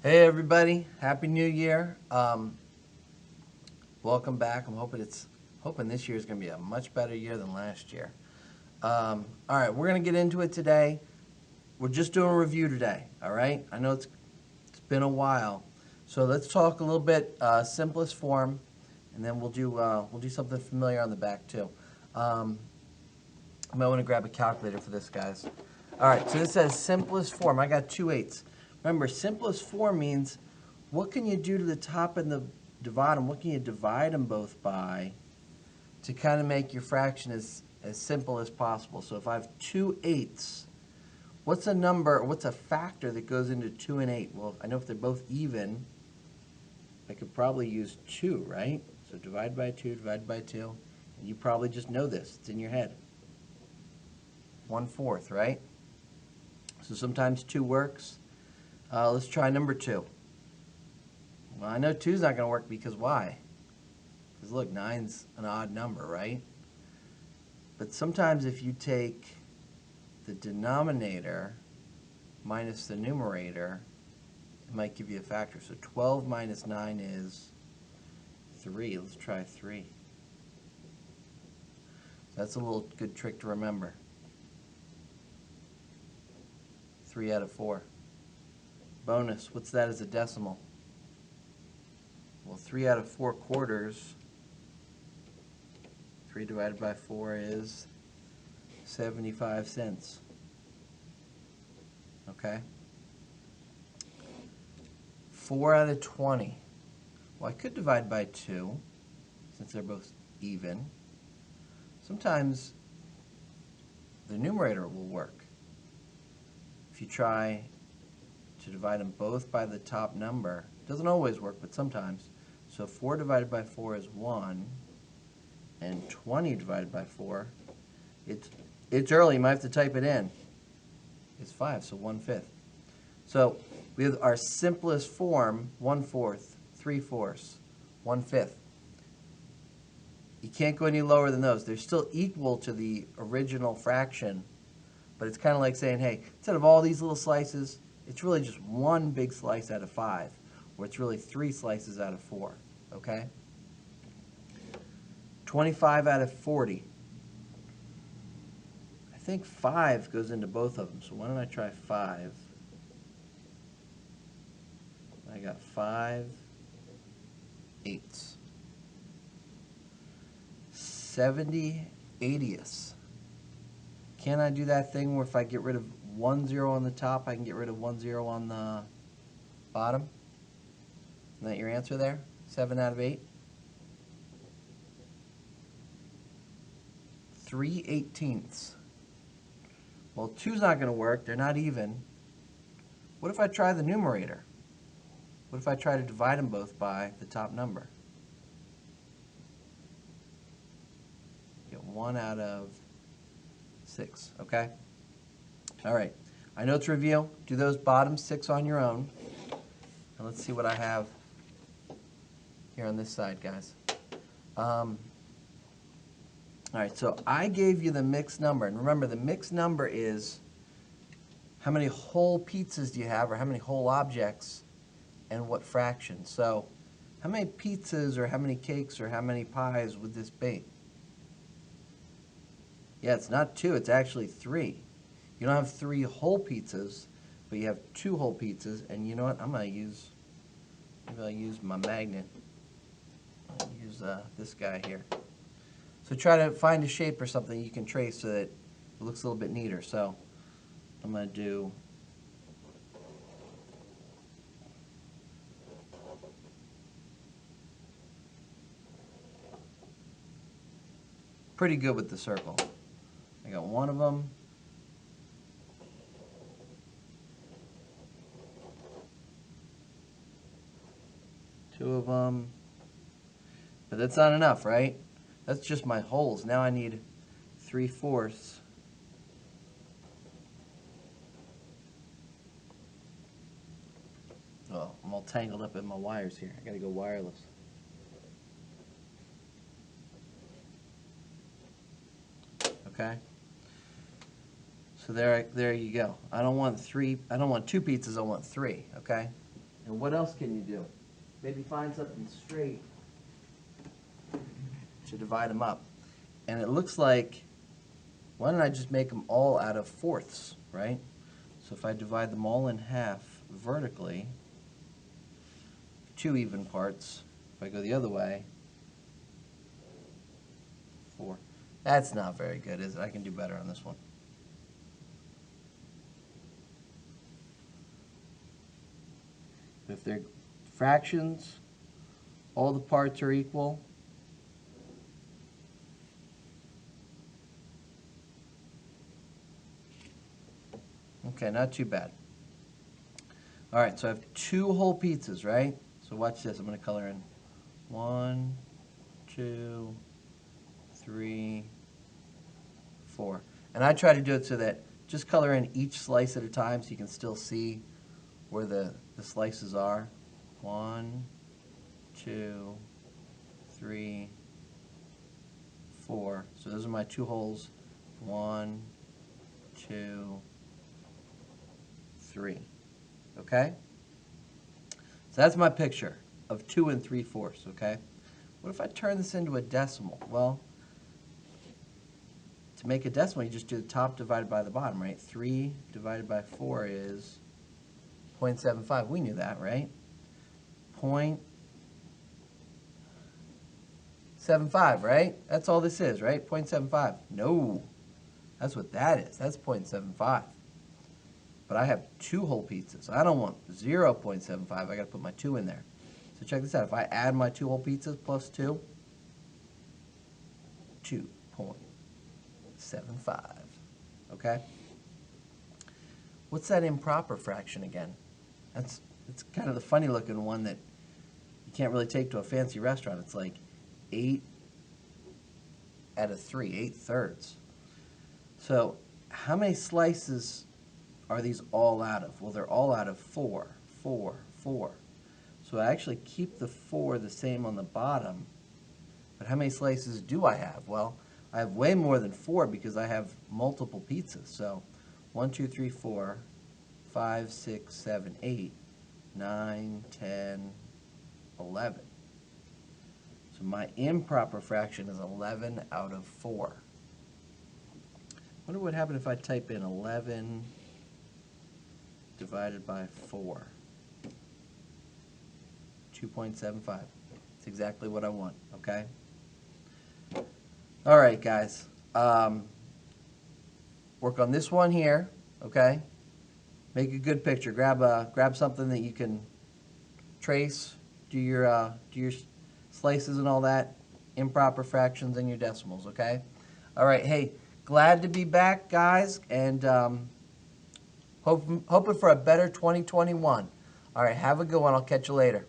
Hey everybody, Happy New Year. Welcome back. Hoping this year is going to be a much better year than last year. All right, we're going to get into it today. We're just doing a review today. All right, I know it's been a while, so let's talk a little bit simplest form, and then we'll do something familiar on the back too. I might want to grab a calculator for this, guys. All right, so this says simplest form. I got 2/8. Remember, simplest form means what can you do to the top and the bottom? What can you divide them both by to kind of make your fraction as simple as possible? So if I have 2/8, what's a number, what's a factor that goes into 2 and 8? Well, I know if they're both even, I could probably use 2, right? So divide by 2, divide by 2. And you probably just know this. It's in your head. 1/4, right? So sometimes 2 works. Let's try number 2. Well, I know 2 is not going to work because why? Because look, 9's an odd number, right? But sometimes if you take the denominator minus the numerator, it might give you a factor. So 12 minus 9 is 3. Let's try 3. So that's a little good trick to remember. 3 out of 4. Bonus, what's that as a decimal? Well, 3 out of 4 quarters, 3 divided by 4 is 75 cents. Okay? 4 out of 20. Well, I could divide by 2, since they're both even. Sometimes the numerator will work. If you try to divide them both by the top number, it doesn't always work, but sometimes. So 4 divided by 4 is 1, and 20 divided by 4, it's early, you might have to type it in. It's 5, so 1/5. So we have our simplest form, 1/4, 3/4, 1/5. You can't go any lower than those. They're still equal to the original fraction, but it's kind of like saying, hey, instead of all these little slices, it's really just one big slice out of 5, or it's really 3 slices out of 4, okay? 25 out of 40. I think 5 goes into both of them, so why don't I try 5? I got 5/8. 70/80. Can I do that thing where if I get rid of 1 0 on the top, I can get rid of 1 0 on the bottom? Isn't that your answer there? 7 out of 8? 3/18. Well, 2's not going to work. They're not even. What if I try the numerator? What if I try to divide them both by the top number? Get 1 out of 6, okay? All right. I know it's review. Do those bottom 6 on your own. And let's see what I have here on this side, guys. All right, so I gave you the mixed number. And remember, the mixed number is how many whole pizzas do you have, or how many whole objects, and what fraction. So how many pizzas or how many cakes or how many pies would this be? Yeah, it's not 2, it's actually 3. You don't have 3 whole pizzas, but you have 2 whole pizzas. And you know what? maybe I'll use my magnet. I'll use this guy here. So try to find a shape or something you can trace so that it looks a little bit neater. So I'm going to do pretty good with the circle. I got one of them. Two of them. But that's not enough, right? That's just my holes. Now I need 3/4. Oh, I'm all tangled up in my wires here. I gotta go wireless. Okay? So there you go. I don't want 2 pizzas, I want 3, okay? And what else can you do? Maybe find something straight to divide them up. And it looks like, why don't I just make them all out of fourths, right? So if I divide them all in half vertically, 2 even parts. If I go the other way, 4. That's not very good, is it? I can do better on this one. If they're fractions, all the parts are equal. Okay, not too bad. All right, so I have 2 whole pizzas, right? So watch this. I'm going to color in 1, 2, 3, 4. And I try to do it so that just color in each slice at a time so you can still see where the slices are. 1, 2, 3, 4. So those are my 2 holes. 1, 2, 3. Okay? So that's my picture of 2 3/4, okay? What if I turn this into a decimal? Well, to make a decimal, you just do the top divided by the bottom, right? 3 divided by 4 is 0.75. We knew that, right? 0.75, right? That's all this is, right? 0.75. No. That's what that is. That's 0.75. But I have 2 whole pizzas. I don't want 0.75. I got to put my 2 in there. So check this out. If I add my 2 whole pizzas plus 2, 2.75. Okay? What's that improper fraction again? It's kind of the funny looking one that you can't really take to a fancy restaurant. It's like 8 out of 3, 8/3. So how many slices are these all out of? Well, they're all out of 4, 4, 4. So I actually keep the 4 the same on the bottom. But how many slices do I have? Well, I have way more than 4 because I have multiple pizzas. So 1, 2, 3, 4, 5, 6, 7, 8, 9, 10, 11. So my improper fraction is 11 out of 4. Wonder what would happen if I type in 11 divided by 4. 2.75. That's exactly what I want, okay? All right, guys. Work on this one here, okay? Make a good picture. Grab something that you can trace, do your slices and all that, improper fractions and your decimals, okay? All right, hey, glad to be back, guys, and hoping for a better 2021. All right, have a good one. I'll catch you later.